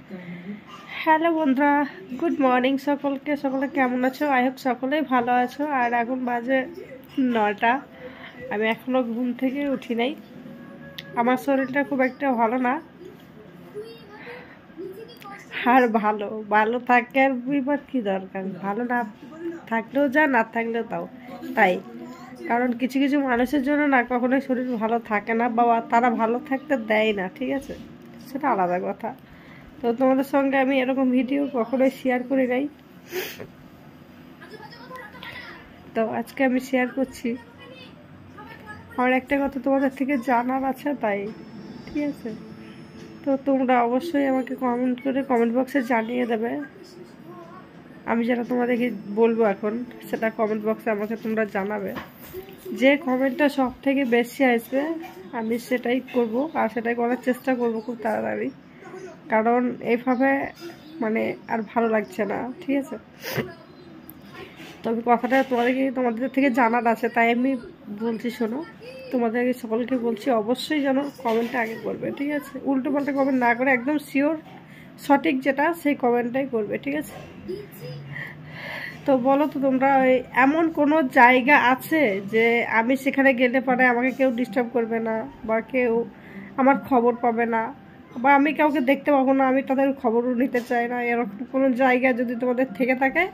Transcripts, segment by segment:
Hello বন্ধুরা, good morning সকলকে। সকলে কেমন আছো? আই হোপ সকলেই ভালো আছো। আর এখন বাজে 9টা। আমি এখনও ঘুম থেকে উঠি নাই। আমার শরীরটা খুব একটা ভালো না। আর ভালো ভালো থাকে আর বুঝবার কী দরকার, ভালো না থাকলেও যা, না থাকলেও তাই। কারণ কিছু কিছু মানুষের জন্য না কখনোই শরীর ভালো থাকে না, বা তারা ভালো থাকতে দেয় না, ঠিক আছে? সেটা আলাদা কথা। তো তোমাদের সঙ্গে আমি এরকম ভিডিও কখনোই শেয়ার করি নাই, তো আজকে আমি শেয়ার করছি। আমার একটা কথা তোমাদের থেকে জানার আছে, তাই ঠিক আছে? তো তোমরা অবশ্যই আমাকে কমেন্ট করে কমেন্ট বক্সে জানিয়ে দেবে। আমি যেটা তোমাদেরকে বলবো এখন, সেটা কমেন্ট বক্সে আমাকে তোমরা জানাবে। যে কমেন্টটা সব থেকে বেশি আসবে আমি সেটাই করব, আর সেটাই করার চেষ্টা করব খুব তাড়াতাড়ি। কারণ এইভাবে মানে আর ভালো লাগছে না, ঠিক আছে? তবে কথাটা তোমাদের থেকে জানার আছে, তাই আমি বলছি। শোনো, তোমাদেরকে সকলকে বলছি অবশ্যই যেন কমেন্টটা আগে করবে, ঠিক আছে? উল্টো পাল্টা কমেন্ট না করে একদম শিওর সঠিক যেটা সেই কমেন্টটাই করবে, ঠিক আছে? তো বলো তো তোমরা, এমন কোনো জায়গা আছে যে আমি সেখানে গেলে পরে আমাকে কেউ ডিস্টার্ব করবে না, বা কেউ আমার খবর পাবে না, বা আমি কাউকে দেখতে পাবো না, আমি তাদের খবরও নিতে চাই না, এরকম কোনো জায়গা যদি তোমাদের থেকে থাকে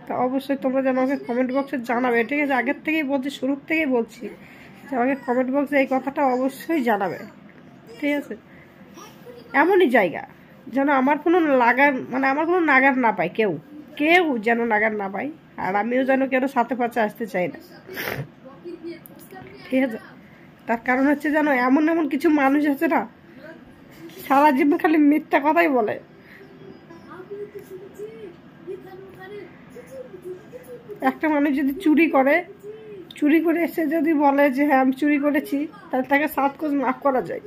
তা অবশ্যই তোমরা যেন আমাকে কমেন্ট বক্সে জানাবে, ঠিক আছে? আগের থেকেই বলছি, শুরুর থেকেই বলছি যে আমাকে কমেন্ট বক্সে এই কথাটা অবশ্যই জানাবে, ঠিক আছে? এমনই জায়গা যেন আমার কোনো আমার কোনো নাগার না পায়, কেউ যেন নাগার না পায়, আর আমিও যেন কেন সাথে পাচ্ছে আসতে চাই না, ঠিক আছে? তার কারণ হচ্ছে যেন এমন এমন কিছু মানুষ আছে না, সারা জীবন খালি মিথ্যা কথাই বলে। একটা মানুষ যদি চুরি করে এসে যদি বলে যে হ্যাঁ আমি চুরি করেছি, তাহলে তাকে 7 কোষ মাফ করা যায়।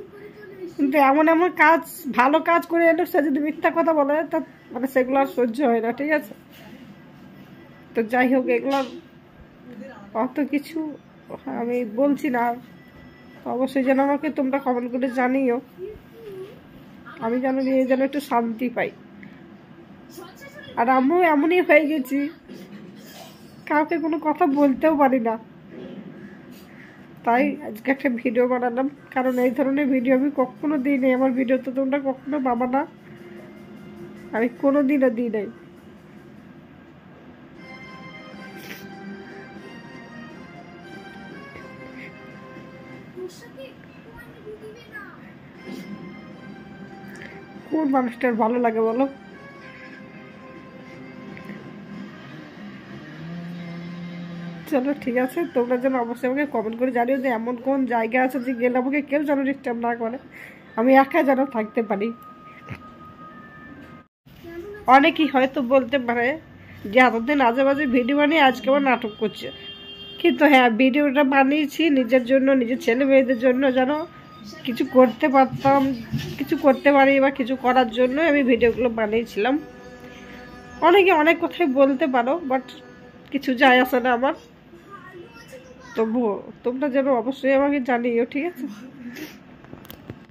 কিন্তু এমন এমন কাজ, ভালো কাজ করে এলো, সে যদি মিথ্যা কথা বলে, তা মানে সেগুলো আর সহ্য হয় না, ঠিক আছে? তো যাই হোক, এগুলো অত কিছু আমি বলছি না। অবশ্যই যেন আমাকে তোমরা কমেন্ট করে জানিও, আমি যেন একটু শান্তি পাই। আর আমিও এমনই হয়ে গেছি, কাউকে কোনো কথা বলতেও পারি না। তাই আজকে একটা ভিডিও বানালাম, কারণ এই ধরনের ভিডিও আমি কখনো দিই নাই। আমার ভিডিও তো তোমরা কখনো পাবা না, আমি কোনো দিনও দিই নাই। কোন মানুষটার ভালো লাগে বলো? চলো ঠিক আছে, তোমরা যেন অবশ্যই আমাকে কমেন্ট করে জানিও যে এমন কোন জায়গা আছে যে গেলে আমাকে কেউ যেন ডিস্টার্ব না করে, আমি একা যেন থাকতে পারি। অনেকেই হয়তো বলতে পারে যে এতদিন আজে বাজে ভিডিও বানিয়ে আজকে আবার নাটক করছে, কিন্তু হ্যাঁ, ভিডিওটা বানিয়েছি নিজের জন্য, নিজের ছেলে মেয়েদের জন্য, যেন কিছু করতে পারতাম, কিছু করতে পারি, বা কিছু করার জন্য আমি ভিডিওগুলো বানিয়েছিলাম। অনেকে অনেক কথাই বলতে পারো, বাট কিছু যায় আসে না আমার। তবুও তোমরা যেন অবশ্যই আমাকে জানিও, ঠিক আছে?